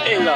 Et là.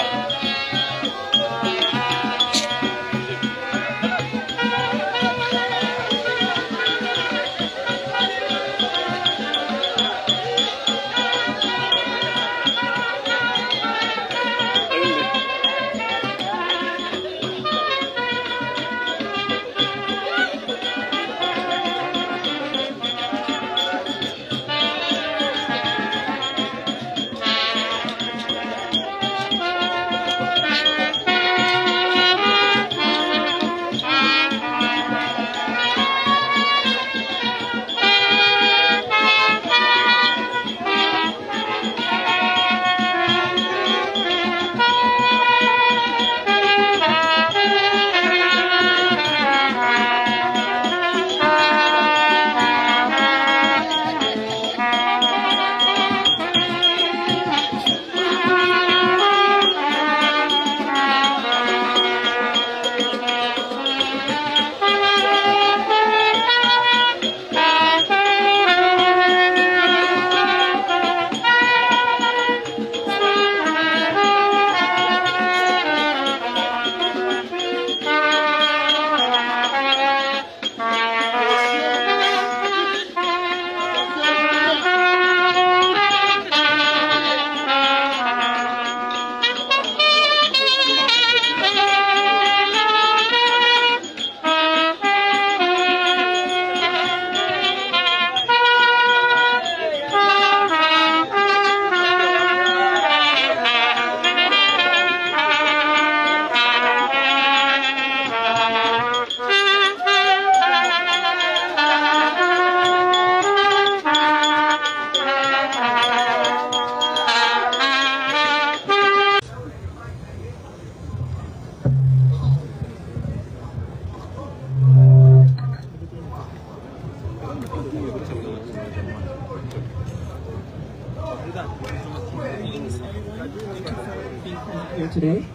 Here today.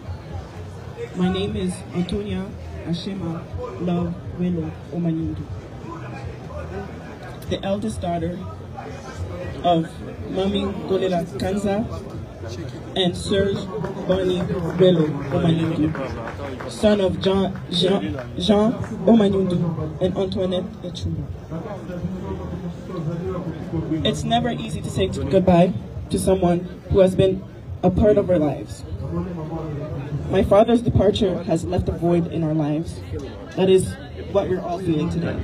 My name is Antonia Ashema Love Welo Omanyundu, the eldest daughter of Mami Golela Kanza and Serge Bonnie Welo Omanyundu, son of Jean Omanyundu and Antoinette Echuma. It's never easy to say goodbye to someone who has been a part of our lives. My father's departure has left a void in our lives. That is what we're all feeling today.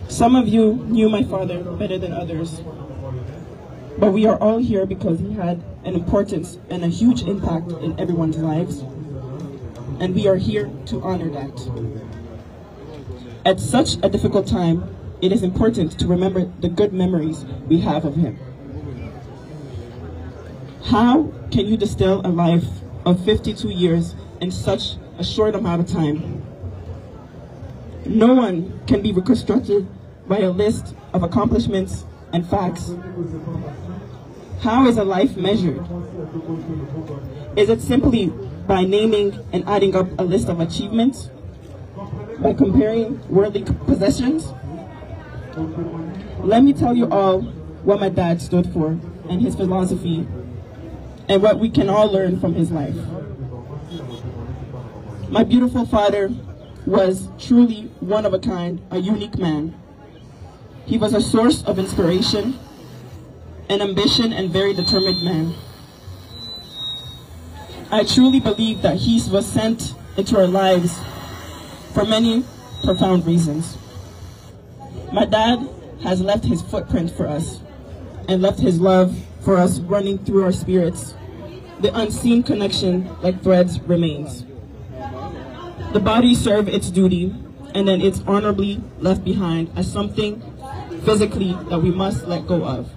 Some of you knew my father better than others, but we are all here because he had an importance and a huge impact in everyone's lives, and we are here to honor that. At such a difficult time, it is important to remember the good memories we have of him. How can you distill a life of 52 years in such a short amount of time? No one can be reconstructed by a list of accomplishments and facts. How is a life measured? Is it simply by naming and adding up a list of achievements? By comparing worldly possessions? Let me tell you all what my dad stood for and his philosophy, and what we can all learn from his life. My beautiful father was truly one of a kind, a unique man. He was a source of inspiration, an ambition, and very determined man. I truly believe that he was sent into our lives for many profound reasons. My dad has left his footprint for us and left his love for us running through our spirits. The unseen connection, like threads, remains. The body serves its duty, and then it's honorably left behind as something physically that we must let go of.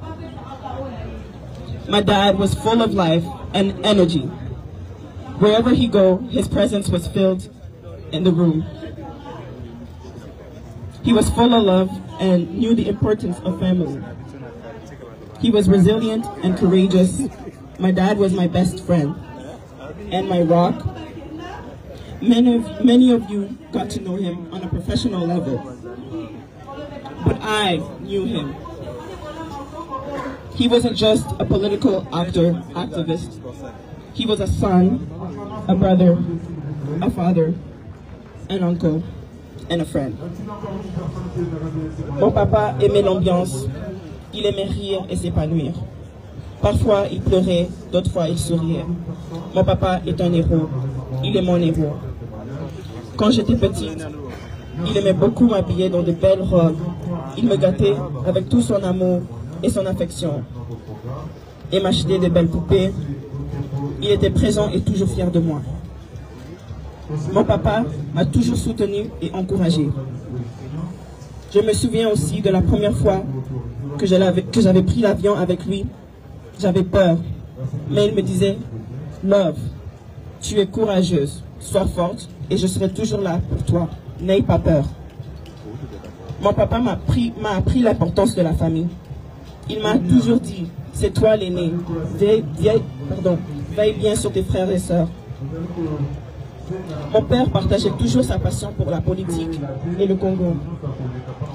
My dad was full of life and energy. Wherever he go, his presence was filled in the room. He was full of love and knew the importance of family. He was resilient and courageous. My dad was my best friend and my rock. Many of you got to know him on a professional level, but I knew him. He wasn't just a political activist. He was a son, a brother, a father, an uncle, and a friend. Mon papa aimait l'ambiance. Il aimait rire et s'épanouir. Parfois, il pleurait, d'autres fois, il souriait. Mon papa est un héros. Il est mon héros. Quand j'étais petite, il aimait beaucoup m'habiller dans de belles robes. Il me gâtait avec tout son amour et son affection. Et m'achetait de belles poupées. Il était présent et toujours fier de moi. Mon papa m'a toujours soutenu et encouragé. Je me souviens aussi de la première fois que j'avais pris l'avion avec lui. J'avais peur, mais il me disait « Love, tu es courageuse, sois forte et je serai toujours là pour toi, n'aie pas peur. » Mon papa m'a appris l'importance de la famille. Il m'a toujours dit « C'est toi l'aîné, veille bien sur tes frères et sœurs. » Mon père partageait toujours sa passion pour la politique et le Congo.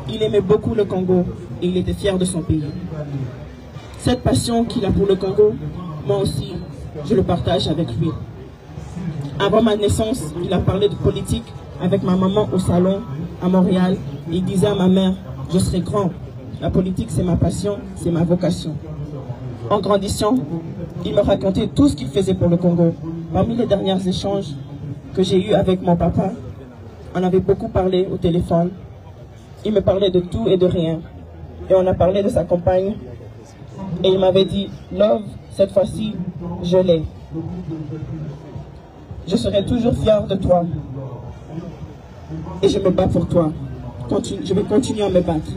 Il aimait beaucoup le Congo et il était fier de son pays. Cette passion qu'il a pour le Congo, moi aussi, je le partage avec lui. Avant ma naissance, il a parlé de politique avec ma maman au salon à Montréal. Il disait à ma mère, je serai grand. La politique, c'est ma passion, c'est ma vocation. En grandissant, il me racontait tout ce qu'il faisait pour le Congo. Parmi les derniers échanges que j'ai eus avec mon papa, on avait beaucoup parlé au téléphone. Il me parlait de tout et de rien. Et on a parlé de sa compagne. Et il m'avait dit, Love, cette fois-ci, je l'ai. Je serai toujours fier de toi. Et je me bats pour toi. Je vais continuer à me battre.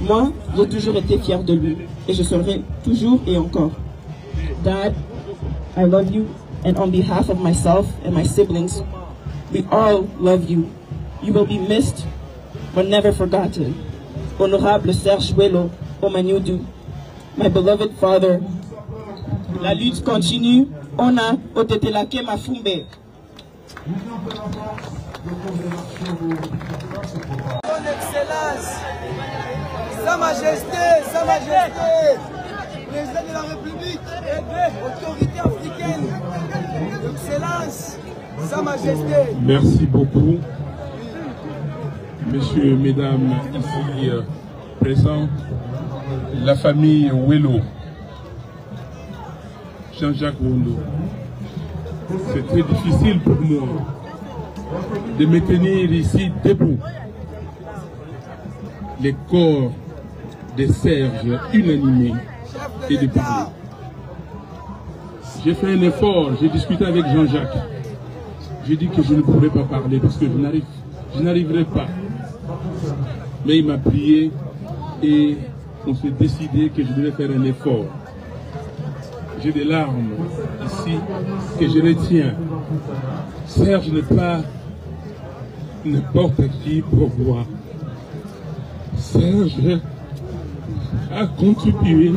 Moi, j'ai toujours été fier de lui. Et je serai toujours et encore. Dad, I love you. And on behalf of myself and my siblings, we all love you. You will be missed, but never forgotten. Honorable Serge Ouello Omaniudu, my beloved father. La lutte continue. On a Otetelake Mafumbe. Son Excellence, Sa Majesté, Président de la République, autorité africaine, Excellence, Sa Majesté. Merci beaucoup, messieurs, mesdames, ici présents, la famille Ouello, Jean-Jacques Wondo. C'est très difficile pour moi de me tenir ici debout. Les corps de Serge unanimés et de parler. J'ai fait un effort, j'ai discuté avec Jean-Jacques. J'ai dit que je ne pourrais pas parler parce que je n'arriverai pas. Mais il m'a prié et on s'est décidé que je devais faire un effort. J'ai des larmes ici que je retiens. Serge n'est pas n'importe qui pour moi. Serge a contribué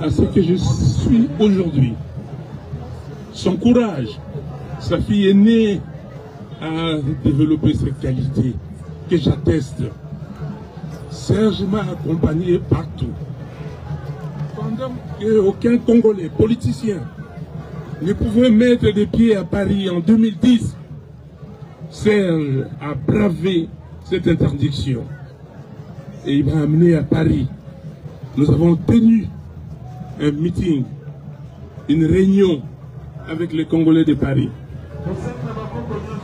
à ce que je suis aujourd'hui. Son courage, sa fille aînée a développé cette qualité que j'atteste. Serge m'a accompagné partout. Pendant qu'aucun Congolais, politicien, ne pouvait mettre des pieds à Paris en 2010, Serge a bravé cette interdiction. Et il m'a amené à Paris. Nous avons tenu un meeting, une réunion avec les Congolais de Paris.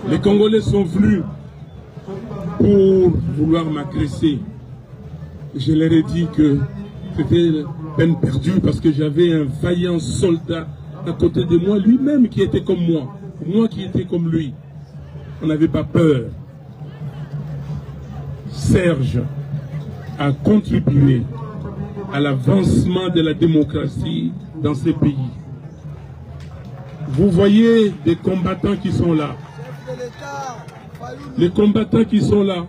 Les Congolais sont venus pour vouloir m'agresser. Je leur ai dit que c'était peine perdue parce que j'avais un vaillant soldat à côté de moi, lui-même qui était comme moi qui étais comme lui. On n'avait pas peur. Serge a contribué à l'avancement de la démocratie dans ces pays. Vous voyez des combattants qui sont là. Les combattants qui sont là,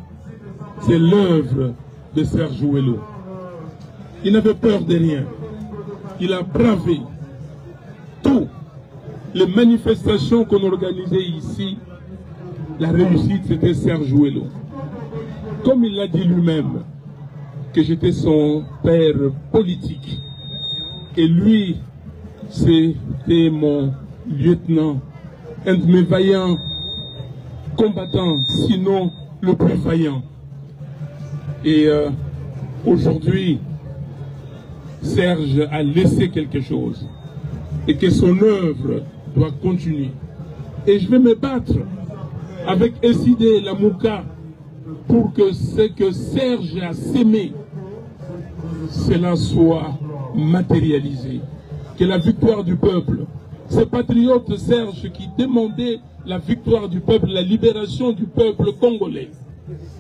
c'est l'œuvre de Serge Ouello. Il n'avait peur de rien. Il a bravé tout. Les manifestations qu'on organisait ici, la réussite, c'était Serge Ouello. Comme il l'a dit lui-même, que j'étais son père politique. Et lui, c'était mon lieutenant, un de mes vaillants combattants, sinon le plus vaillant. Et aujourd'hui, Serge a laissé quelque chose et que son œuvre doit continuer. Et je vais me battre avec Essidé Lamouka pour que ce que Serge a sémé, cela soit matérialisé. Que la victoire du peuple, ce patriote Serge qui demandait la victoire du peuple, la libération du peuple congolais.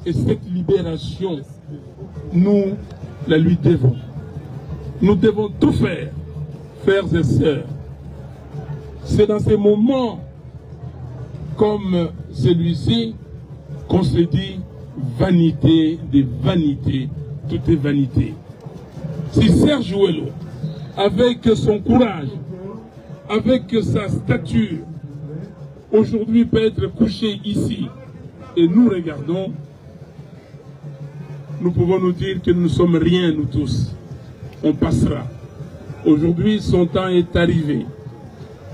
Et cette libération, nous la lui devons. Nous devons tout faire, frères et sœurs. C'est dans ces moments comme celui-ci qu'on se dit vanité des vanités, tout est vanité. Si Serge Ouello, avec son courage, avec sa stature, aujourd'hui peut être couché ici, et nous regardons, nous pouvons nous dire que nous ne sommes rien, nous tous. On passera. Aujourd'hui, son temps est arrivé.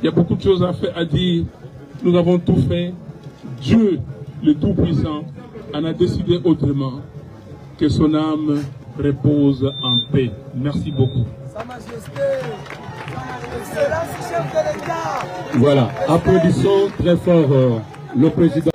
Il y a beaucoup de choses à dire. Nous avons tout fait. Dieu, le Tout-Puissant, en a décidé autrement. Que son âme repose en paix. Merci beaucoup. Sa Majesté, Excellence, chef de l'État. Voilà, applaudissons très fort le président.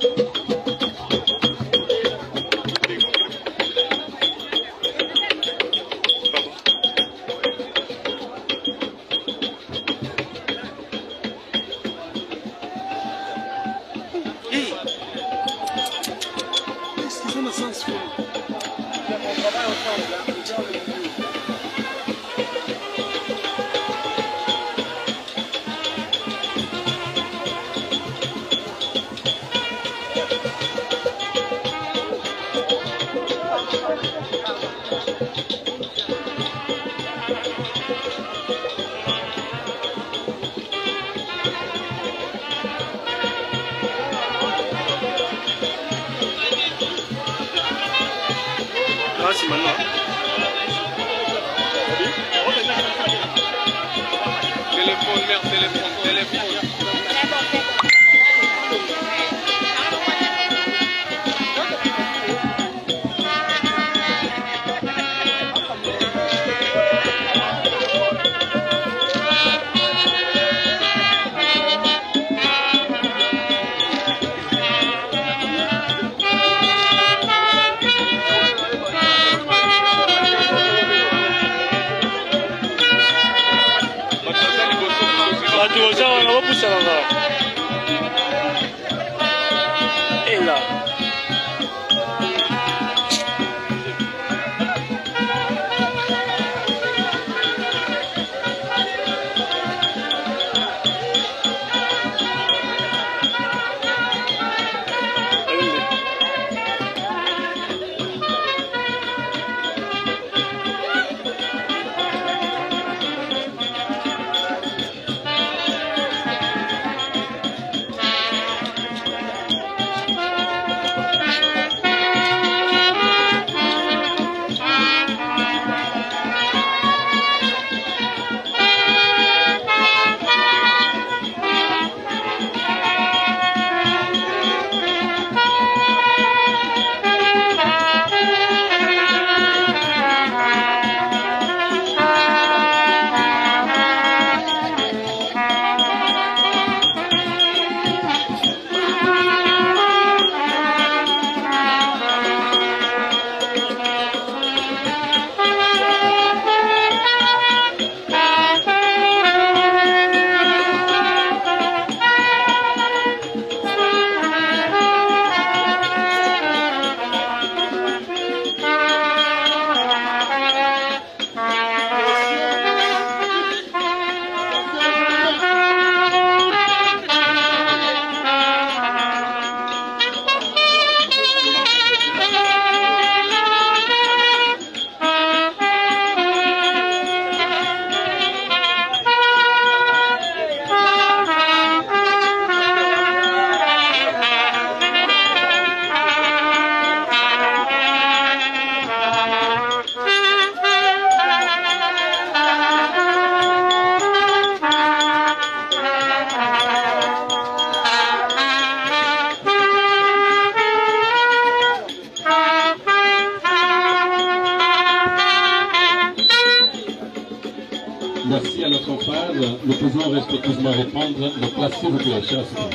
le président respectueusement reprendre le place, s'il vous plaît, cher assistant.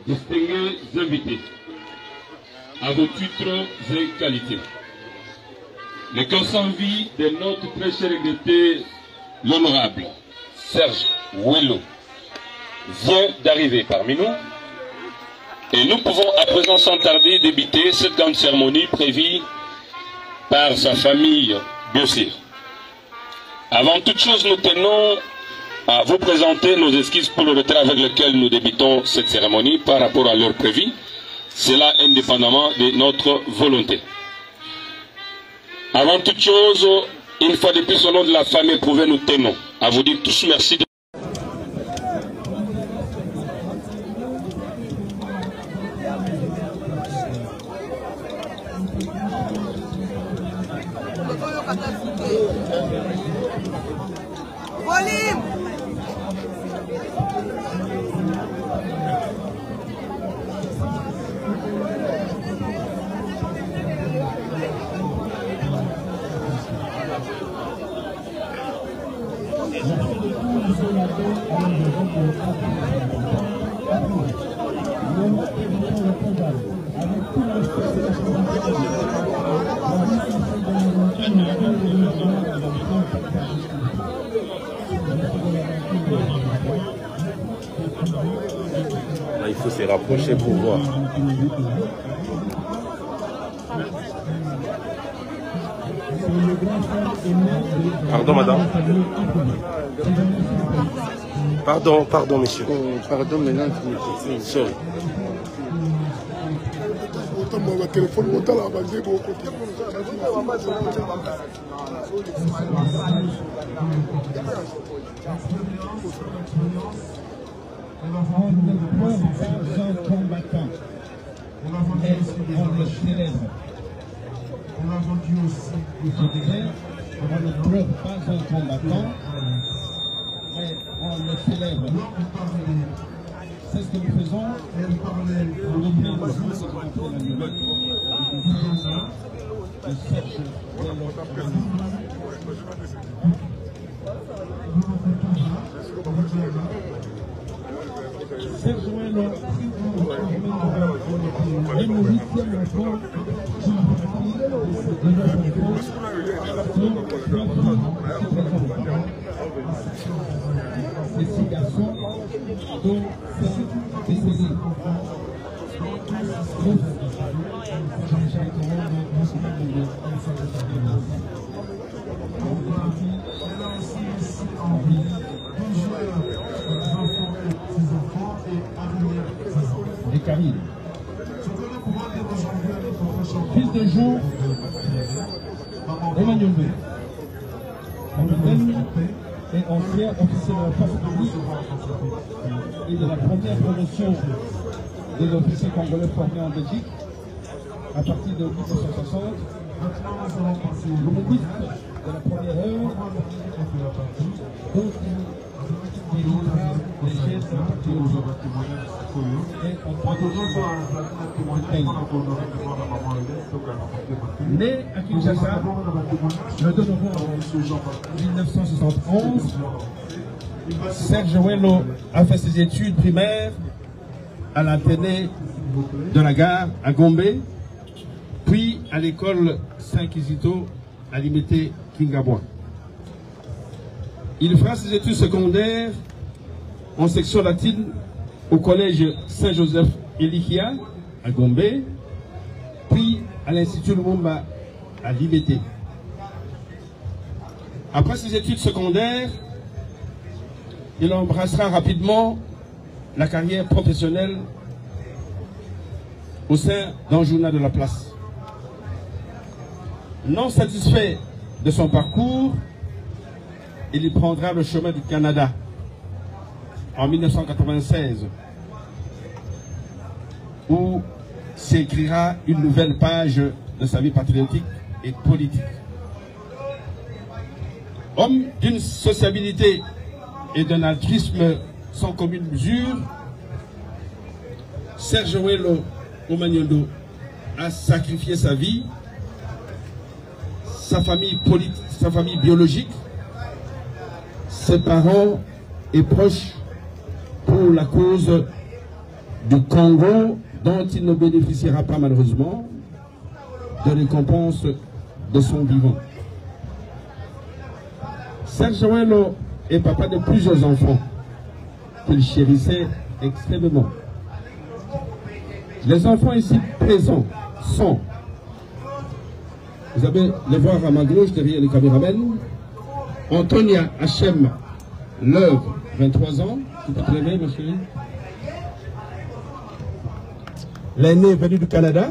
Distingués invités, à vos titres et qualités, le cœur sans vie de notre très cher regretté, l'honorable Serge Ouello, vient d'arriver parmi nous et nous pouvons à présent sans tarder débuter cette grande cérémonie prévue par sa famille Biossir. Avant toute chose, nous tenons à vous présenter nos excuses pour le retard avec lequel nous débutons cette cérémonie par rapport à l'heure prévue, cela indépendamment de notre volonté. Avant toute chose, une fois de plus au nom de la famille éprouvée, nous tenons à vous dire tous merci. Volume! Là, il faut se rapprocher pour voir. Pardon, madame. Pardon, monsieur. Pardon, mesdames. Sorry. On a vendu aussi on ne pleure pas un combattant, mais on le célèbre. C'est ce que nous faisons. Serge Ouello est le 8e enfant ces 6 garçons dont 5 décédés. Les Caribes. Fils de jour, Emmanuel B. Capitaine et ancien officier de la force publique et de la première promotion des officiers congolais formés en Belgique à partir de 1960. Le ministre de la première heure, donc il livra les gestes et né à Kinshasa le 2 novembre 1971, Serge Ouello a fait ses études primaires à l'Athénée de la Gare à Gombe, puis à l'école Saint-Kizito à Limité Kingabwa. Il fera ses études secondaires en section latine au collège Saint-Joseph Elikia à Gombe, puis à l'Institut Lumumba à Limité. Après ses études secondaires, il embrassera rapidement la carrière professionnelle au sein d'un journal de la place. Non satisfait de son parcours, il y prendra le chemin du Canada en 1996, où s'écrira une nouvelle page de sa vie patriotique et politique. Homme d'une sociabilité et d'un altruisme sans commune mesure, Serge Welo Omagnondo a sacrifié sa vie, sa famille biologique, ses parents et proches pour la cause du Congo, dont il ne bénéficiera pas malheureusement de récompense de son vivant. Serge Welo est papa de plusieurs enfants qu'il chérissait extrêmement. Les enfants ici présents sont, vous allez les voir à ma gauche derrière les caméramans, Antonia Hachem Leuve, 23 ans. Tu peux te lever, ma chérie? L'aîné venu du Canada.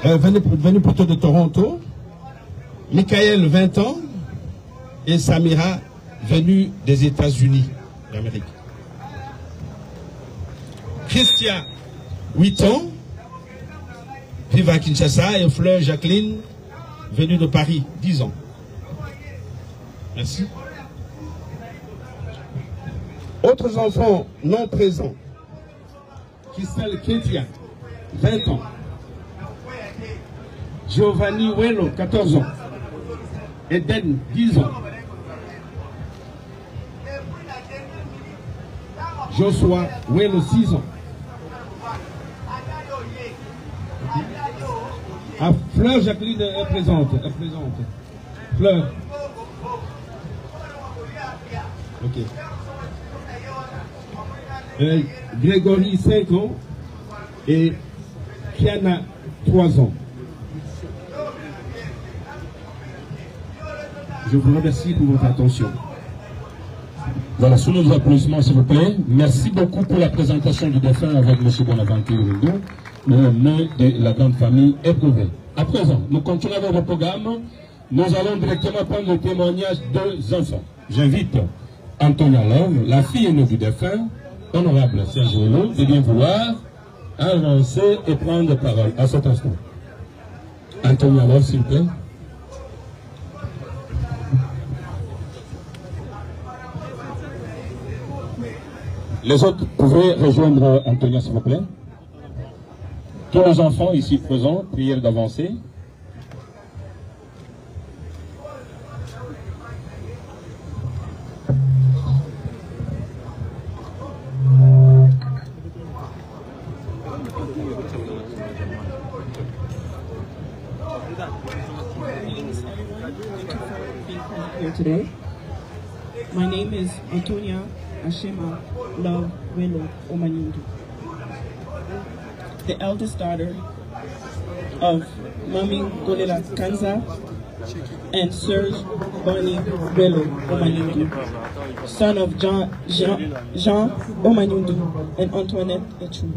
Venu plutôt de Toronto. Michael, 20 ans. Et Samira, venue des États-Unis d'Amérique. Christian, 8 ans. Vive à Kinshasa. Et Fleur Jacqueline, venue de Paris, 10 ans. Merci. Autres enfants non présents. Christelle Ketia, 20 ans. Giovanni Welo, 14 ans. Eden, 10 ans. Joshua Welo, 6 ans. Ah, Fleur Jacqueline est présente. Fleur. Ok. Grégory, 5 ans. Et Kiana, 3 ans. Je vous remercie pour votre attention. Voilà, sous nos applaudissements, s'il vous plaît. Merci beaucoup pour la présentation du défunt avec M. Bonaventure Rindo, le nom de la grande famille éprouvée. À présent, nous continuons avec le programme. Nous allons directement prendre le témoignage de enfants. J'invite Antonia Love, la fille aînée du défunt, honorable Serge Welo, de bien vouloir avancer et prendre parole à cet instant. Antonia Love, s'il vous plaît. Les autres, pouvez rejoindre Antonia, s'il vous plaît. Tous les enfants ici présents, prière d'avancer. Here today. My name is Antonia Ashema Love Welo Omanyundu, the eldest daughter of Mami Golela Kanza and Serge Bonnie Welo Omanyundu, son of Jean Omanyundu and Antoinette Echu.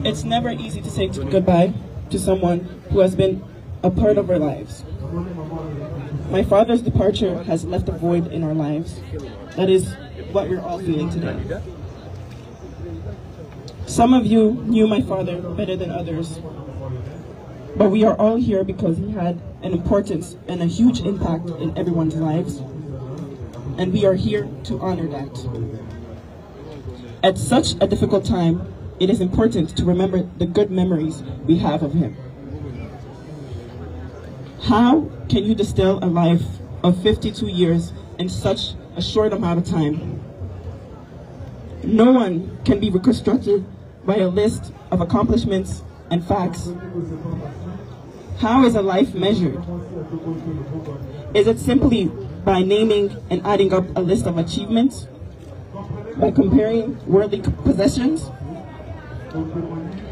It's never easy to say goodbye to someone who has been a part of our lives. My father's departure has left a void in our lives. That is what we're all feeling today. Some of you knew my father better than others, but we are all here because he had an importance and a huge impact in everyone's lives, and we are here to honor that. At such a difficult time, it is important to remember the good memories we have of him. How can you distill a life of 52 years in such a short amount of time? No one can be reconstructed by a list of accomplishments and facts. How is a life measured? Is it simply by naming and adding up a list of achievements? By comparing worldly possessions?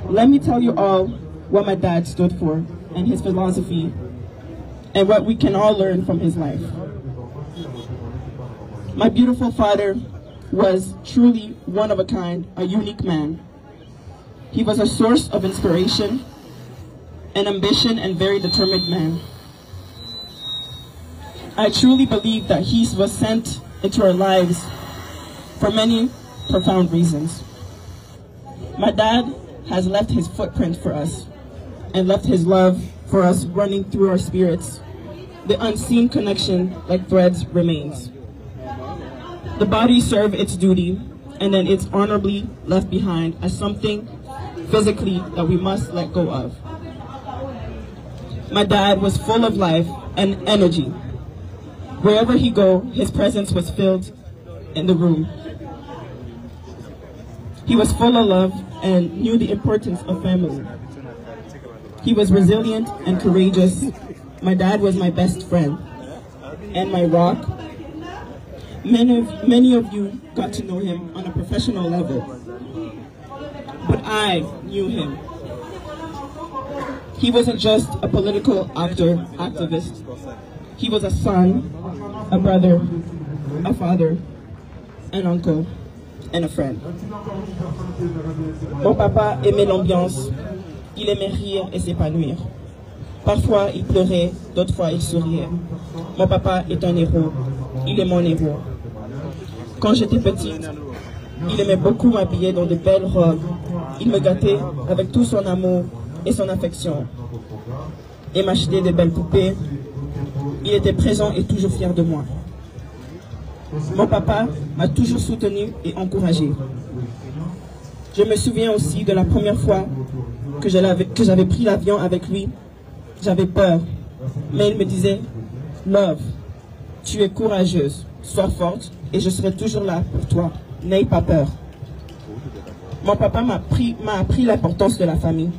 Let me tell you all what my dad stood for and his philosophy and what we can all learn from his life. My beautiful father was truly one of a kind, a unique man. He was a source of inspiration, an ambition, and very determined man. I truly believe that he was sent into our lives for many profound reasons. My dad has left his footprint for us and left his love for us running through our spirits. The unseen connection, like threads, remains. The body served its duty, and then it's honorably left behind as something physically that we must let go of. My dad was full of life and energy. Wherever he go, his presence was filled in the room. He was full of love and knew the importance of family. He was resilient and courageous. My dad was my best friend and my rock. Many of you got to know him on a professional level, but I knew him. He wasn't just a political activist. He was a son, a brother, a father, an uncle, and a friend. Mon papa aimait l'ambiance, il aimait rire et s'épanouir. Parfois il pleurait, d'autres fois il souriait. Mon papa est un héros, il est mon héros. Quand j'étais petite, il aimait beaucoup m'habiller dans de belles robes. Il me gâtait avec tout son amour et son affection. Et m'achetait de belles poupées. Il était présent et toujours fier de moi. Mon papa m'a toujours soutenu et encouragé. Je me souviens aussi de la première fois que j'avais pris l'avion avec lui. J'avais peur, mais il me disait « Love, tu es courageuse, sois forte et je serai toujours là pour toi, n'aie pas peur. » Mon papa m'a appris l'importance de la famille.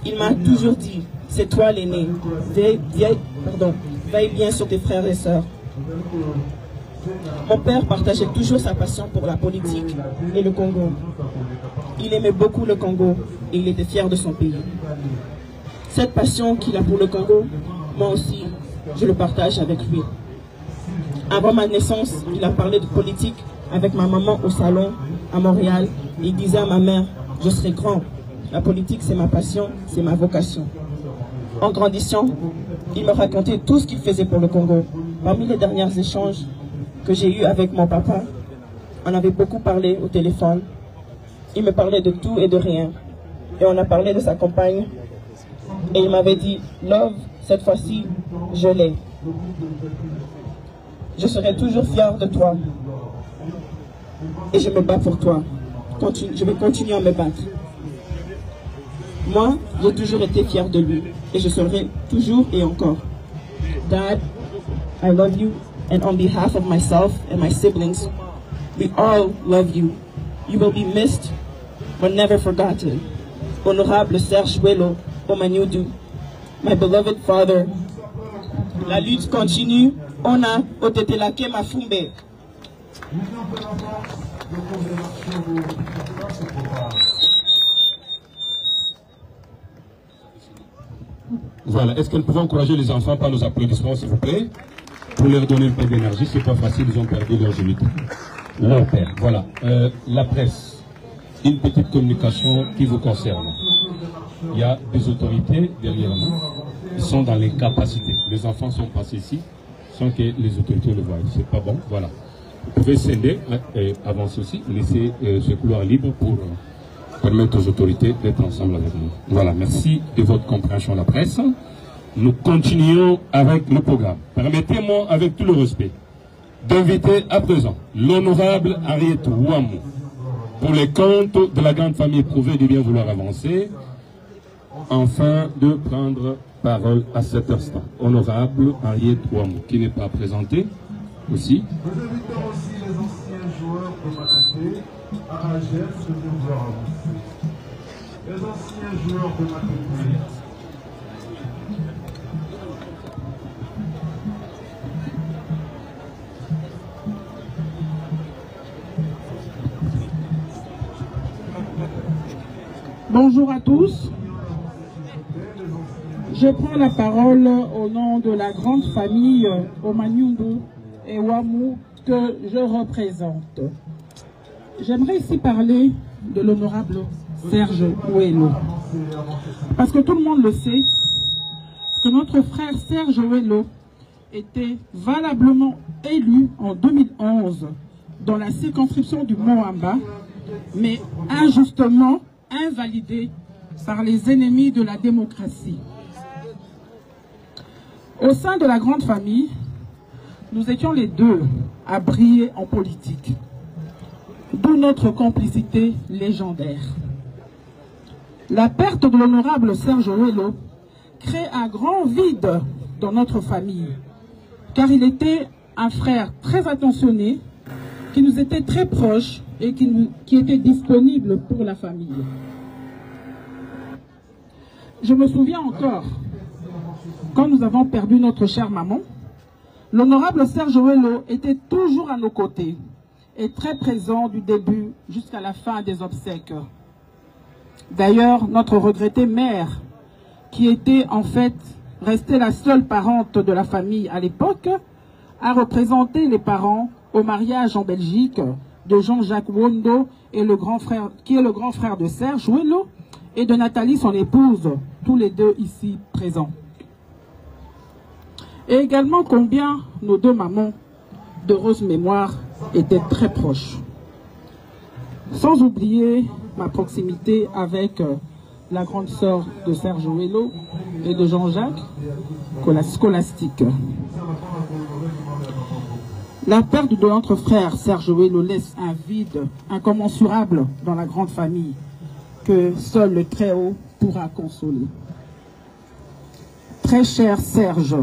Il m'a toujours dit « C'est toi l'aîné, veille bien sur tes frères et sœurs. » Mon père partageait toujours sa passion pour la politique et le Congo. Il aimait beaucoup le Congo et il était fier de son pays. Cette passion qu'il a pour le Congo, moi aussi, je le partage avec lui. Avant ma naissance, il a parlé de politique avec ma maman au salon à Montréal. Il disait à ma mère, je serai grand. La politique, c'est ma passion, c'est ma vocation. En grandissant, il me racontait tout ce qu'il faisait pour le Congo. Parmi les derniers échanges que j'ai eus avec mon papa, on avait beaucoup parlé au téléphone. Il me parlait de tout et de rien. Et on a parlé de sa compagne. Et il m'avait dit, Love, cette fois-ci, je l'ai. Je serai toujours fier de toi. Et je me bats pour toi. Je vais continuer à me battre. Moi, j'ai toujours été fier de lui. Et je serai toujours et encore. Dad, I love you. And on behalf of myself and my siblings, we all love you. You will be missed, but never forgotten. Honorable Serge Buelo Omanyudu, my beloved father. La lutte continue. Ona otetelake mafumbe. Voilà, est-ce que nous pouvons encourager les enfants par nos applaudissements, s'il vous plaît, pour leur donner un peu d'énergie? C'est pas facile, ils ont perdu leur géniteur. Leur père, voilà. La presse, une petite communication qui vous concerne. Il y a des autorités derrière nous. Ils sont dans les capacités. Les enfants sont passés ici sans que les autorités le voient. C'est pas bon, voilà. Vous pouvez scinder et avancer aussi, laisser ce couloir libre pour permettre aux autorités d'être ensemble avec nous. Voilà, merci de votre compréhension, la presse. Nous continuons avec le programme. Permettez-moi, avec tout le respect, d'inviter à présent l'honorable Harriet Ouamou pour les comptes de la grande famille éprouvée de bien vouloir avancer, afin de prendre parole à cet instant. Honorable Harriet Ouamou, qui n'est pas présenté aussi. Nous invitons aussi les anciens joueurs de Makaté à Agès de pouvoir avancer. Les anciens joueurs de Makaté. Bonjour à tous. Je prends la parole au nom de la grande famille Omanyundu et Wamu que je représente. J'aimerais ici parler de l'honorable Serge Ouello. Parce que tout le monde le sait, que notre frère Serge Ouello était valablement élu en 2011 dans la circonscription du Moamba, mais injustement invalidé par les ennemis de la démocratie. Au sein de la grande famille, nous étions les deux à briller en politique, d'où notre complicité légendaire. La perte de l'honorable Serge Ouello crée un grand vide dans notre famille, car il était un frère très attentionné, qui nous était très proche et qui était disponible pour la famille. Je me souviens encore, quand nous avons perdu notre chère maman, l'honorable Serge Ouello était toujours à nos côtés et très présent du début jusqu'à la fin des obsèques. D'ailleurs, notre regrettée mère, qui était en fait restée la seule parente de la famille à l'époque, a représenté les parents au mariage en Belgique de Jean-Jacques Wondo, et qui est le grand frère de Serge Ouello, et de Nathalie, son épouse, tous les deux ici présents. Et également combien nos deux mamans, d'heureuse mémoire, étaient très proches. Sans oublier ma proximité avec la grande sœur de Serge Ouello et de Jean-Jacques, scolastique. La perte de notre frère Serge Ouello laisse un vide incommensurable dans la grande famille que seul le Très-Haut pourra consoler. Très cher Serge,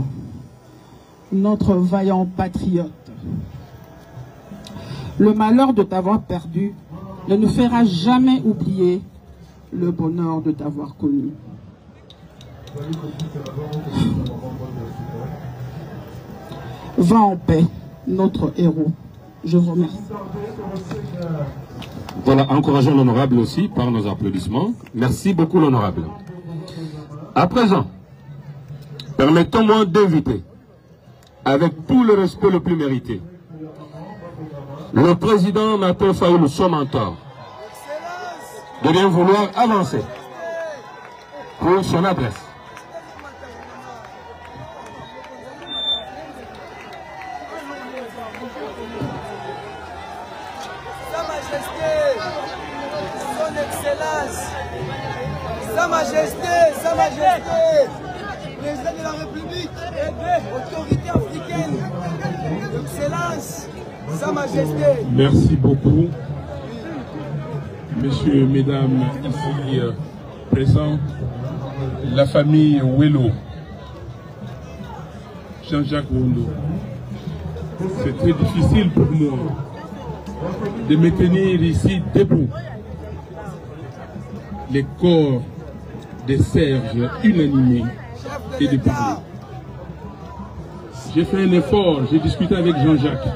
notre vaillant patriote, le malheur de t'avoir perdu ne nous fera jamais oublier le bonheur de t'avoir connu. Va en paix, notre héros. Je vous remercie. Voilà, encourageons l'honorable aussi par nos applaudissements. Merci beaucoup l'honorable. À présent, permettons-moi d'inviter, avec tout le respect le plus mérité, le président Nathan Faoulou, son mentor, de bien vouloir avancer pour son adresse. Sa Majesté, Son Excellence, Sa Majesté, Président de la République, autorité africaine, Excellence, Sa Majesté. Merci beaucoup, messieurs, mesdames, ici présents, la famille Ouello, Jean-Jacques Wondo. C'est très difficile pour moi de me tenir ici debout. Les corps de Serge unanimés et de parler. J'ai fait un effort, j'ai discuté avec Jean-Jacques.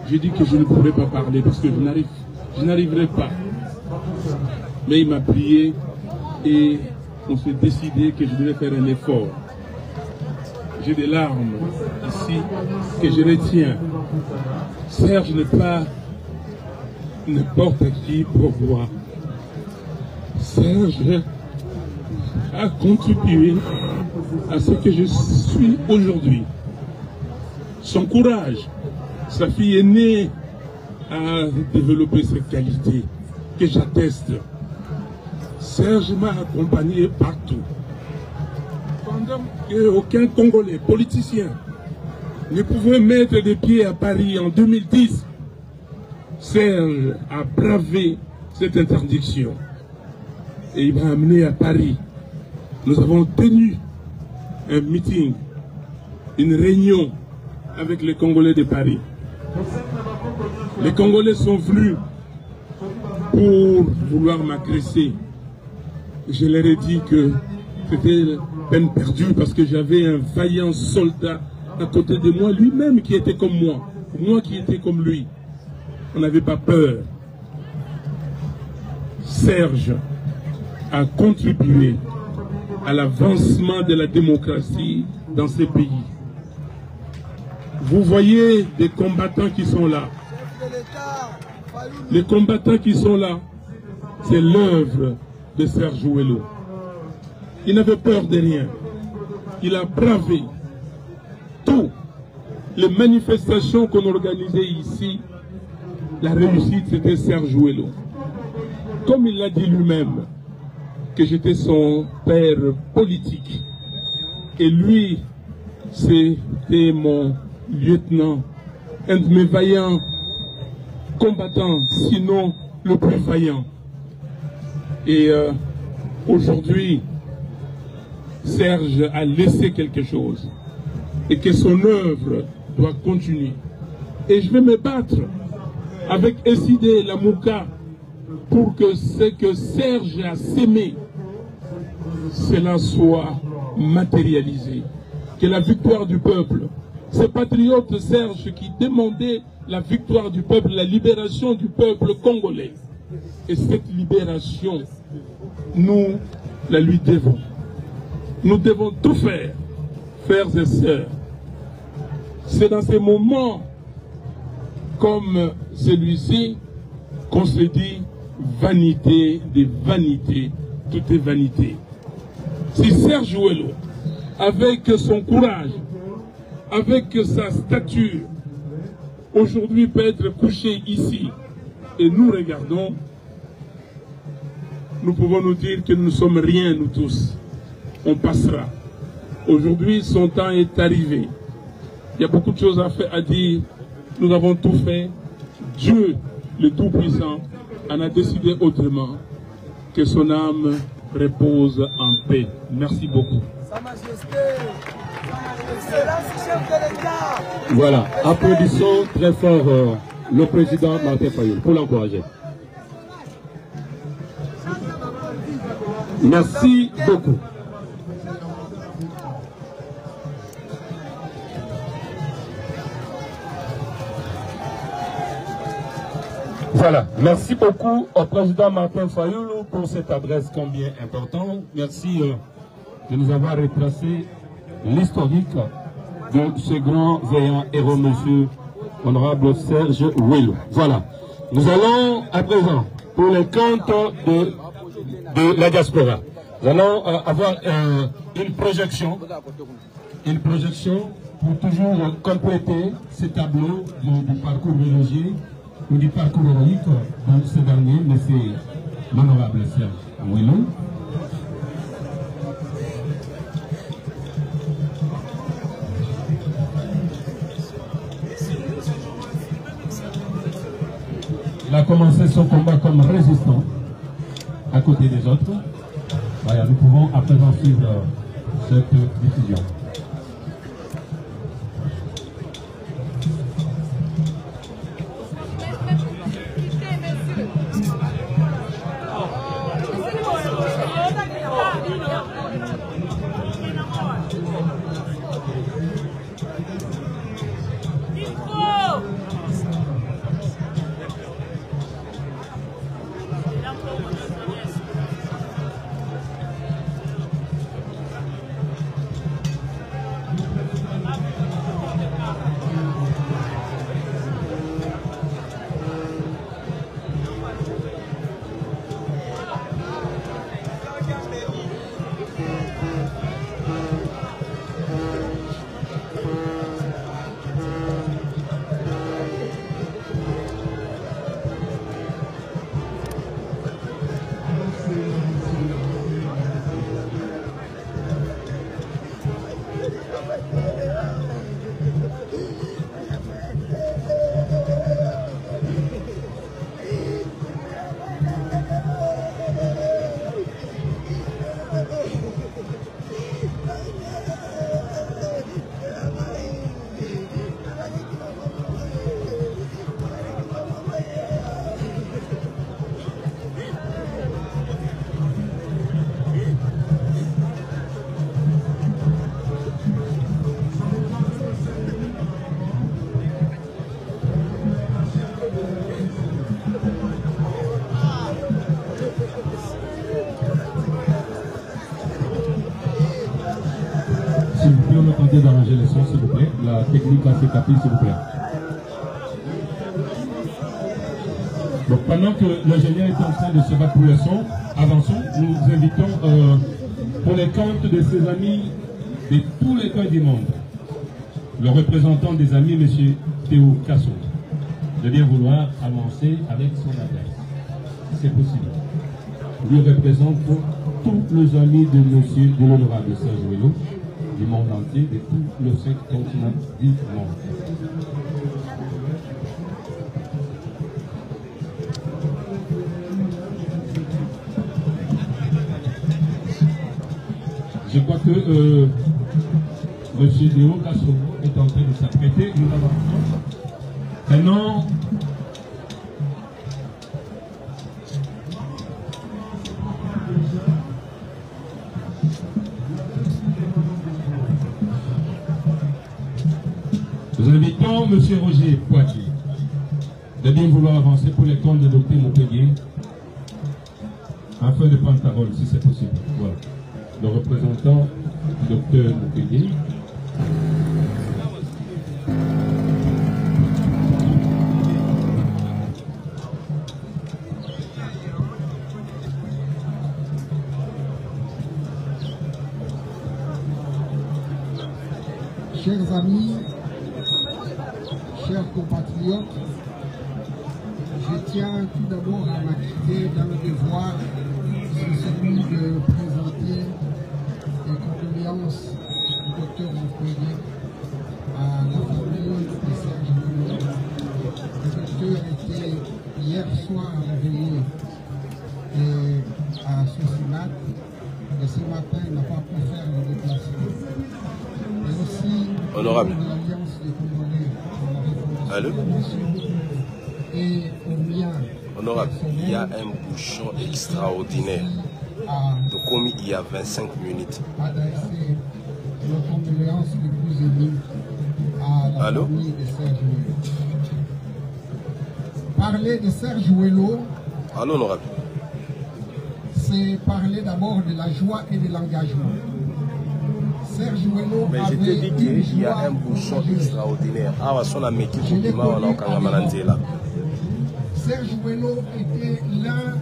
J'ai dit que je ne pourrais pas parler parce que je n'arriverai pas. Mais il m'a prié et on s'est décidé que je devais faire un effort. J'ai des larmes ici que je retiens. Serge n'est pas n'importe qui pour moi. Serge a contribué à ce que je suis aujourd'hui. Son courage, sa fille aînée a développé ses qualités que j'atteste. Serge m'a accompagné partout. Pendant qu'aucun Congolais politicien ne pouvait mettre des pieds à Paris en 2010, Serge a bravé cette interdiction et il m'a amené à Paris. Nous avons tenu un meeting, une réunion avec les Congolais de Paris. Les Congolais sont venus pour vouloir m'agresser. Je leur ai dit que c'était peine perdue parce que j'avais un vaillant soldat à côté de moi, lui-même qui était comme moi qui étais comme lui. On n'avait pas peur. Serge a contribué à l'avancement de la démocratie dans ces pays. Vous voyez des combattants qui sont là. Les combattants qui sont là, c'est l'œuvre de Serge Ouello. Il n'avait peur de rien. Il a bravé tout. Les manifestations qu'on organisait ici, la réussite, c'était Serge Ouello. Comme il l'a dit lui-même, que j'étais son père politique. Et lui, c'était mon lieutenant, un de mes vaillants combattants, sinon le plus vaillant. Et aujourd'hui, Serge a laissé quelque chose et que son œuvre doit continuer. Et je vais me battre avec Essidé Lamouka pour que ce que Serge a sémé, cela soit matérialisé. Que la victoire du peuple, ce patriote Serge qui demandait la victoire du peuple, la libération du peuple congolais. Et cette libération, nous la lui devons. Nous devons tout faire, frères et sœurs. C'est dans ces moments comme celui-ci qu'on se dit vanité des vanités, tout est vanité. Si Serge Ouello, avec son courage, avec sa stature, aujourd'hui peut être couché ici, et nous regardons, nous pouvons nous dire que nous ne sommes rien, nous tous. On passera. Aujourd'hui, son temps est arrivé. Il y a beaucoup de choses à dire. Nous avons tout fait. Dieu, le Tout-Puissant, en a décidé autrement. Que son âme repose en paix. Merci beaucoup. Sa Majesté, Excellence, chef de l'État. Voilà, applaudissons très fort le président Martin Fayulu pour l'encourager. Merci beaucoup. Voilà, merci beaucoup au président Martin Fayulu pour cette adresse combien importante. Merci de nous avoir retracé l'historique de ce grand veillant héros, monsieur honorable Serge Ouello. Voilà, nous allons à présent pour les comptes de la diaspora. Nous allons avoir une projection pour toujours compléter ce tableau du parcours religieux ou du parcours héroïque de ce dernier, monsieur l'honorable Serge Ouello. Il a commencé son combat comme résistant à côté des autres. Voilà, nous pouvons à présent suivre cette diffusion. s'il vous plaît. La technique à ses tapis, s'il vous plaît. Donc, pendant que l'ingénieur est en train de se battre pour le son, avançons, nous invitons pour les comptes de ses amis de tous les coins du monde, le représentant des amis, M. Théo Kasso, de bien vouloir avancer avec son adresse. C'est possible. Lui représente tous les amis de M. de l'honorable Serge Ouello, du monde entier, de tous les 5 continents du monde. Je crois que M. Théo Kasso est en train de s'apprêter. Nous avons maintenant nous invitons M. Roger Poitier de bien vouloir avancer pour les comptes de Dr Mukwege afin de prendre parole si c'est possible. Voilà. Le représentant du Dr Mukwege. Chers amis, chers compatriotes, je tiens tout d'abord à m'acquitter dans le devoir, c'est celui de présenter les condoléances du docteur Mukwege à la famille de Serge Ouello. Le docteur était hier soir réveillé à Sosimat et ce matin il n'a pas pu faire le déplacement. Et aussi, honorable. de l'Alliance des Congolais, Allô? Et au mien, honorable, il y a un bouchon extraordinaire. De comme il y a 25 minutes. Adresser nos condoléances les plus émues à la famille de Serge Ouello. Parler de Serge Ouello, allô, honorable, c'est parler d'abord de la joie et de l'engagement. Serge Ouello mais je te dis qu'il y a un bouchon extraordinaire. Ah, son ami qui est Serge Ouello était l'un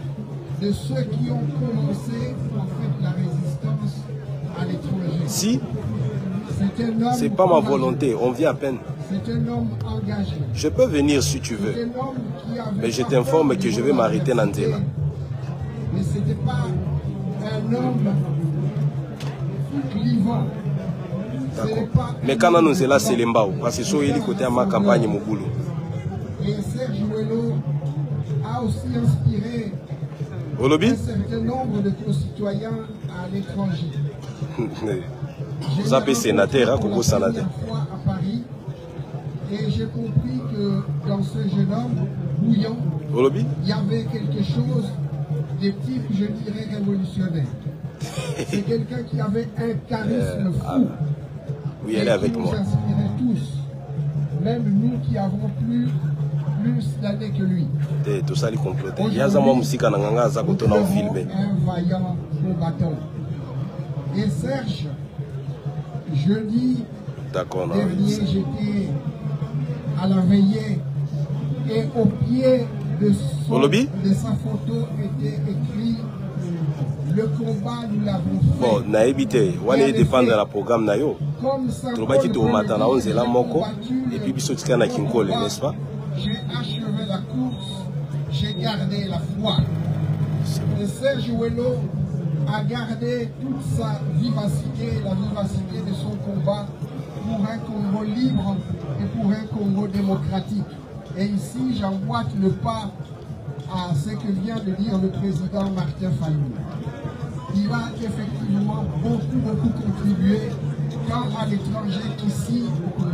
de ceux qui ont commencé en fait la résistance à l'étranger. Si, c'est pas ma volonté, on vient à peine. C'est un homme engagé. Je peux venir si tu veux, mais je t'informe que je vais m'arrêter dans Nzela. Mais ce n'était pas un homme clivant. Mais quand on est là, c'est l'embao, parce que c'est le côté de ma campagne Mogoulou. Et Serge Ouello a aussi inspiré un certain nombre de concitoyens à l'étranger. Vous appelez sénateur, hein, Coco Sénateur. À Paris, et j'ai compris que dans ce jeune homme bouillant, il y avait quelque chose de type, je dirais, révolutionnaire. C'est quelqu'un qui avait un charisme fou. Oui, elle est avec moi. Nous inspirait tous, même nous qui avons plus d'années que lui. Tout ça, il complote. Il y a un musique en anglais, ça compte en film. Un vaillant combattant. Et Serge, jeudi dernier, j'étais à la veillée et au pied de sa photo était écrit « Le combat, nous l'avons fait ». Bon, naïbité, on est dépendre de la programme nayo. Troba qui au matin na 11 la moko et puis biso tika na Kinkole, n'est-ce pas? J'ai achevé la course, j'ai gardé la foi. Et Serge Ouello a gardé toute sa vivacité, la vivacité de son combat pour un Congo libre et pour un Congo démocratique. Et ici, j'emboîte le pas à ce que vient de dire le président Martin Fayulu. Il a effectivement beaucoup contribué tant à l'étranger qu'ici au Congo.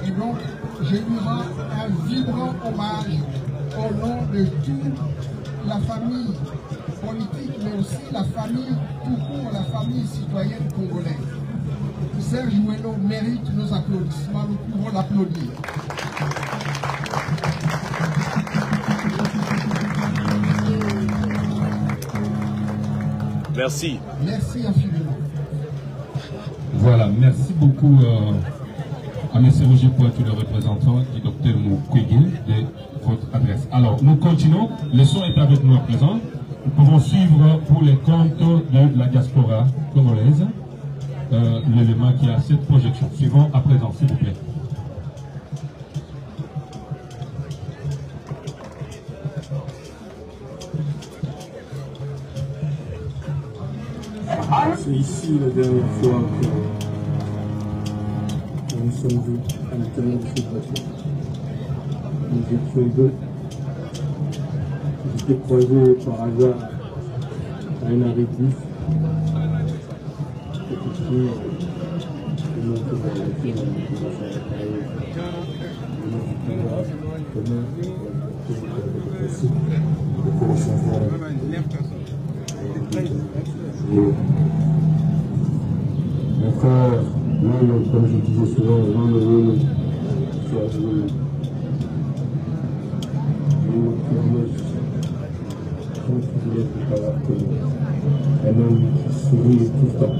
Et donc, je lui rends un vibrant hommage au nom de toute la famille politique, mais aussi la famille tout court, la famille citoyenne congolaise. Serge Ouello mérite nos applaudissements, nous pouvons l'applaudir. Merci. Merci infiniment. Voilà, merci beaucoup à M. Roger Poitou, le représentant du Dr Mukwege, de votre adresse. Alors, nous continuons. Le son est avec nous à présent. Nous pouvons suivre pour les comptes de la diaspora congolaise l'élément qui a cette projection. Suivons à présent, s'il vous plaît. C'est ici la dernière fois que nous sommes vus à l'intérieur de cette voiture. Nous étions deux. J'étais croisé par hasard à un arrêt de bus. Et puis, je monte dans la voiture, on commence à parler. Comment le changement. Mon frère, comme je disais souvent, l'un de nous, qui a joué un homme qui sourit tout le temps.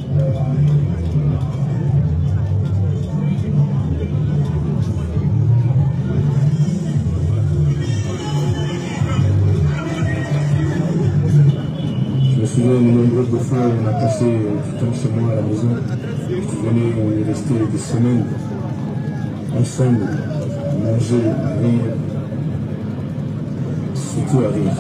Je me souviens de nombreuses fois où on a passé du temps chez moi à la maison. Je venais, on est resté des semaines ensemble, manger, rire, surtout à rire.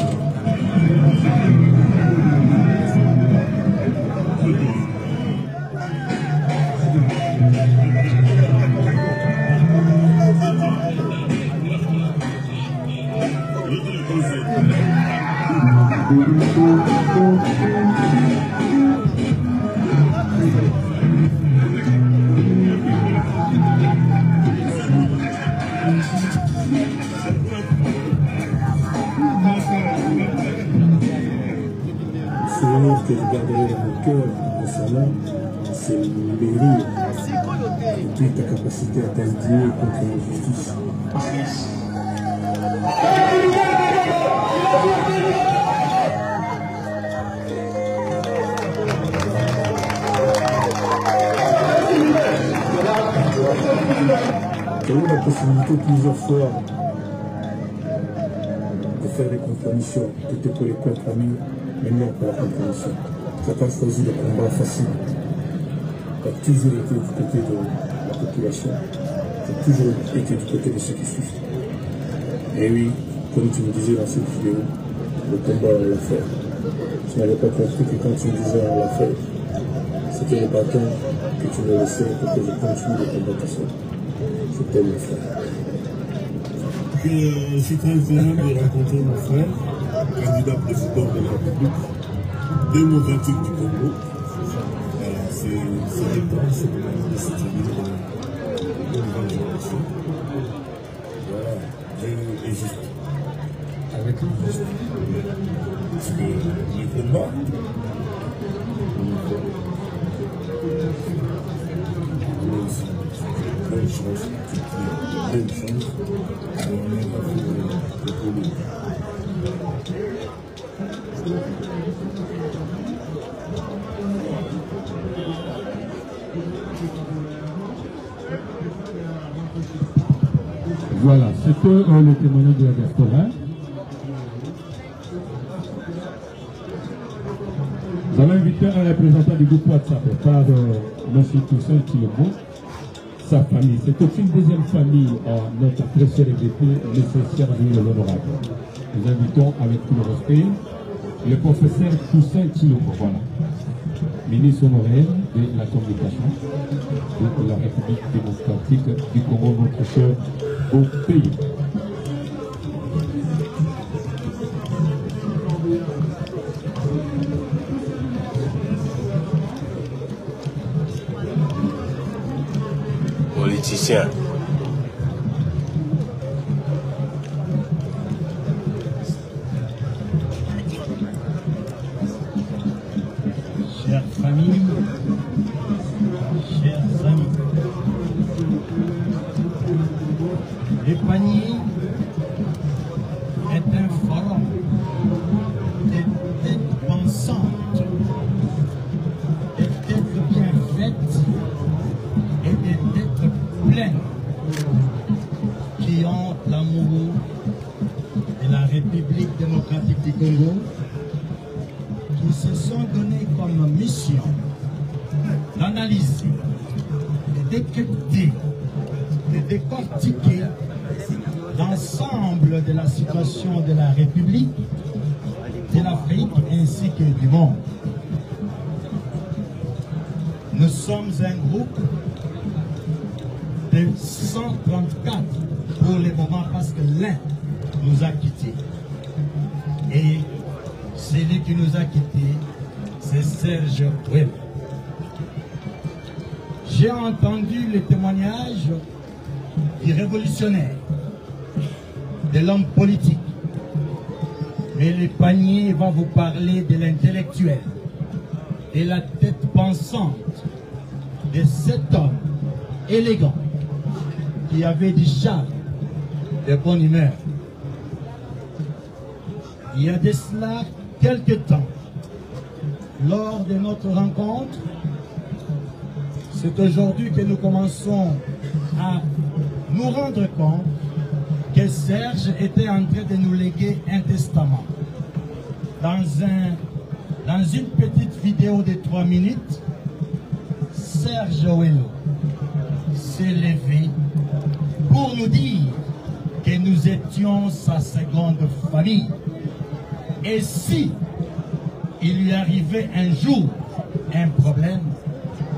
Souvenir que je garderai dans mon cœur concernant, c'est les rires et toute ta capacité à t'indigner contre l'injustice. J'ai eu la possibilité plusieurs fois de faire des compromissions, tout pour les compromis, mais non pour la compréhension. Tu n'as pas choisi le combat facile. Tu as toujours été du côté de la population. Tu as toujours été du côté de ceux qui souffrent. Et oui, comme tu me disais dans cette vidéo, le combat on l'a fait. Tu n'avais pas compris que quand tu me disais on l'a fait, c'était le bâton que tu me laissais pour que je continue le combat tout seul. Je t'aime mon frère. Je suis très heureux de rencontrer mon frère, candidat président de la République, démocratique du Congo. Voilà, c'est le temps, c'est le moment de soutenir une nouvelle génération. Voilà, Dieu est juste. Avec lui, juste. Parce que le combat, bonne chance, bonne chance, Voilà, c'était le témoignage de la diaspora. Nous allons inviter un représentant du groupe WhatsApp par M. Toussaint Tshilombo, sa famille. C'est aussi une deuxième famille à notre précieux invité, M. Serge l'honorable. Nous invitons avec tout le respect le professeur Toussaint Tshilombo, voilà, ministre honoraire de la communication de la République démocratique du Congo, notre cher beau pays. Politicien. Chère famille, chers amis, le panier est un forum de têtes pensantes, de têtes bien faites et de têtes pleines qui ont l'amour de la République démocratique du Congo, qui se sont donnés comme mission d'analyser, de décrypter, de décortiquer l'ensemble de la situation de la République, de l'Afrique ainsi que du monde. Nous sommes un groupe de 134 pour le moment parce que l'un nous a quittés. Et celui qui nous a quittés, c'est Serge Joëlo. J'ai entendu le témoignage du révolutionnaire, de l'homme politique. Mais le panier va vous parler de l'intellectuel, de la tête pensante, de cet homme élégant qui avait du charme, de bonne humeur. Il y a de cela quelque temps, lors de notre rencontre, c'est aujourd'hui que nous commençons à nous rendre compte que Serge était en train de nous léguer un testament. Dans une petite vidéo de 3 minutes, Serge Joëlo s'est levé pour nous dire que nous étions sa seconde famille. Et si il lui arrivait un jour un problème,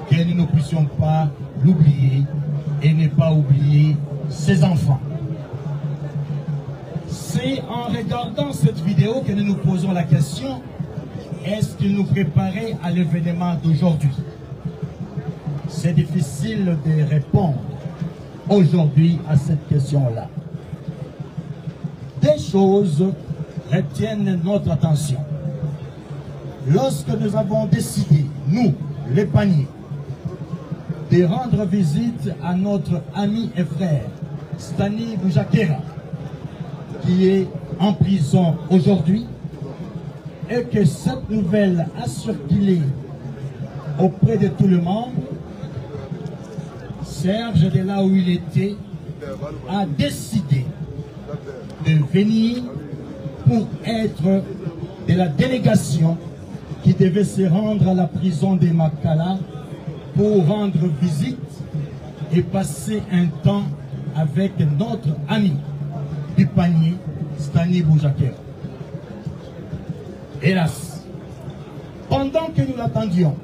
que nous ne puissions pas l'oublier et ne pas oublier ses enfants. C'est en regardant cette vidéo que nous nous posons la question, est-ce qu'il nous préparait à l'événement d'aujourd'hui? C'est difficile de répondre aujourd'hui à cette question-là. Des choses retiennent notre attention. Lorsque nous avons décidé, nous, les paniers, de rendre visite à notre ami et frère Stani Boujakera, qui est en prison aujourd'hui, et que cette nouvelle a circulé auprès de tout le monde, Serge, de là où il était, a décidé de venir pour être de la délégation qui devait se rendre à la prison de Makala pour rendre visite et passer un temps avec notre ami du panier, Stani Boujakera. Hélas, pendant que nous l'attendions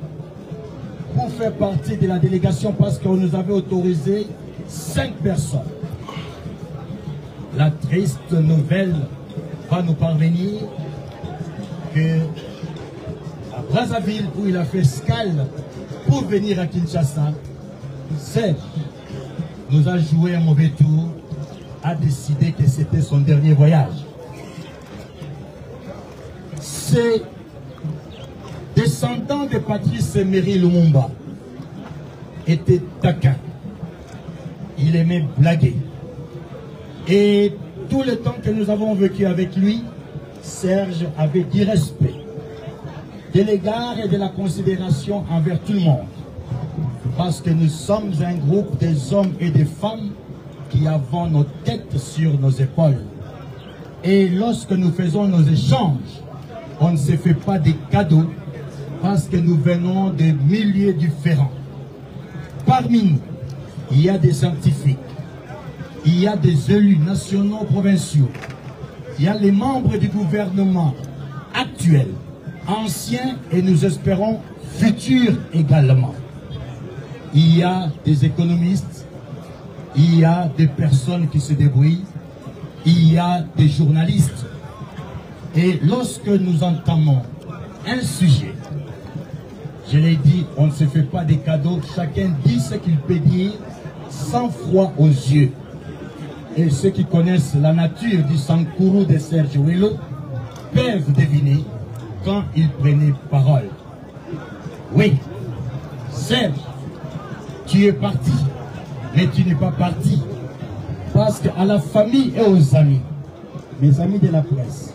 pour faire partie de la délégation, parce qu'on nous avait autorisé 5 personnes, la triste nouvelle va nous parvenir que à Brazzaville, où il a fait escale pour venir à Kinshasa, Serge nous a joué un mauvais tour, a décidé que c'était son dernier voyage. Ces descendants de Patrice Emery Lumumba étaient taquins. Il aimait blaguer. Et tout le temps que nous avons vécu avec lui, Serge avait du respect, de l'égard et de la considération envers tout le monde. Parce que nous sommes un groupe des hommes et des femmes qui avons nos têtes sur nos épaules. Et lorsque nous faisons nos échanges, on ne se fait pas des cadeaux parce que nous venons de milieux différents. Parmi nous, il y a des scientifiques, il y a des élus nationaux, provinciaux, il y a les membres du gouvernement actuel, anciens et nous espérons futurs également. Il y a des économistes, il y a des personnes qui se débrouillent, il y a des journalistes. Et lorsque nous entamons un sujet, je l'ai dit, on ne se fait pas des cadeaux, chacun dit ce qu'il peut dire sans froid aux yeux. Et ceux qui connaissent la nature du Sankourou de Serge Joëlo peuvent deviner quand il prenait parole. Oui, Serge, tu es parti, mais tu n'es pas parti. Parce qu'à la famille et aux amis, mes amis de la presse,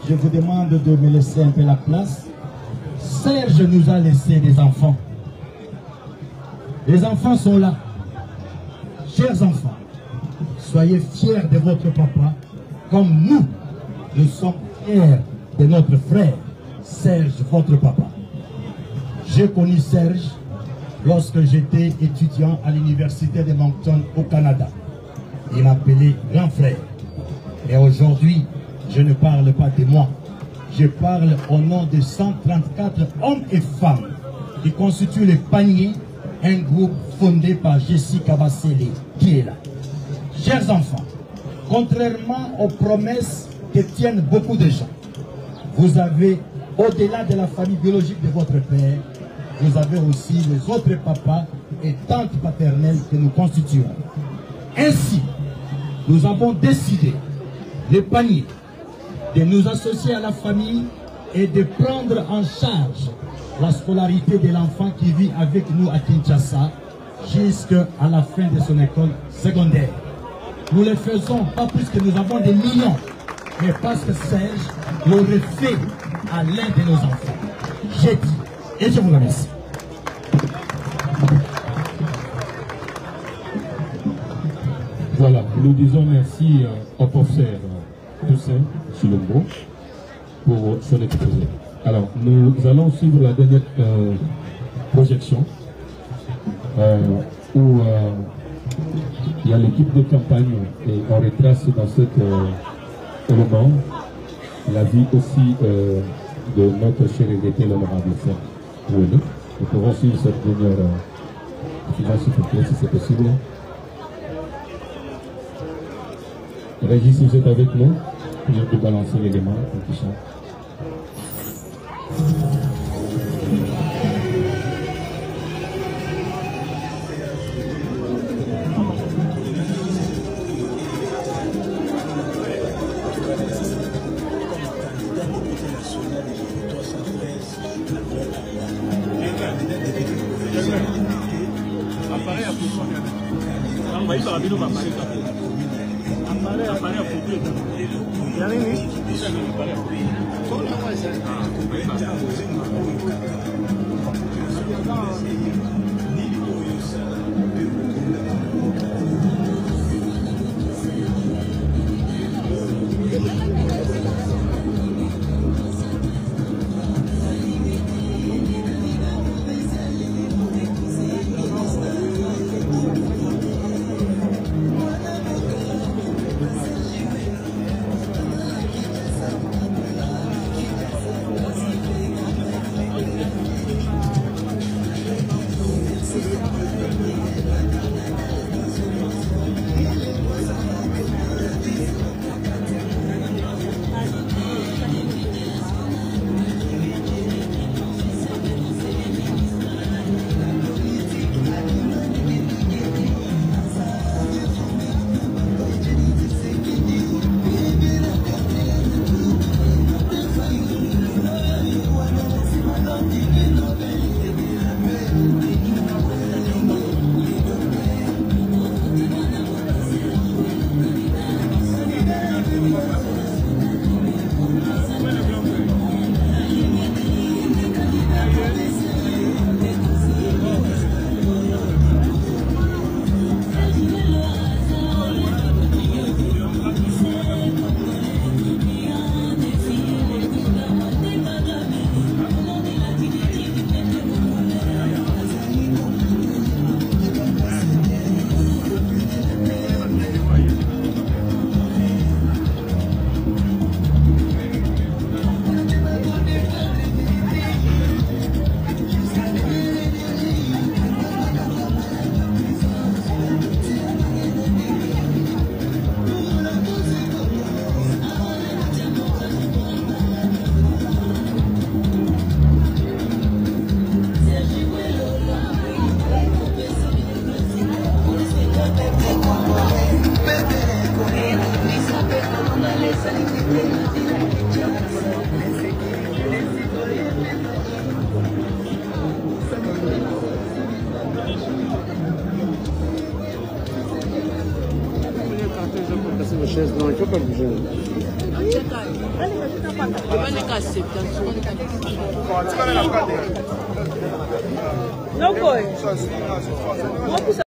je vous demande de me laisser un peu la place. Serge nous a laissé des enfants. Les enfants sont là. Chers enfants, soyez fiers de votre papa, comme nous sommes fiers de notre frère, Serge, votre papa. J'ai connu Serge lorsque j'étais étudiant à l'université de Moncton au Canada. Il m'appelait grand frère. Et aujourd'hui, je ne parle pas de moi. Je parle au nom de 134 hommes et femmes qui constituent le panier, un groupe fondé par Jessica Bassele, qui est là. Chers enfants, contrairement aux promesses que tiennent beaucoup de gens, vous avez, au-delà de la famille biologique de votre père, vous avez aussi les autres papas et tantes paternelles que nous constituons. Ainsi, nous avons décidé, le panier, de nous associer à la famille et de prendre en charge la scolarité de l'enfant qui vit avec nous à Kinshasa jusqu'à la fin de son école secondaire. Nous le faisons pas plus que nous avons des millions, mais parce que Serge l'aurait fait à l'un de nos enfants. J'ai dit, et je vous remercie. Voilà, nous disons merci au professeur Toussaint Chilombo pour son exposé. Alors, nous allons suivre la dernière projection où il y a l'équipe de campagne et on retrace dans cet élément la vie aussi de notre cher invité, l'honorable frère Ouéné. Nous pourrons suivre cette dernière finance, s'il vous plaît, si c'est possible. Régis, si vous êtes avec nous, je peux balancer l'élément qui chante. Não foi.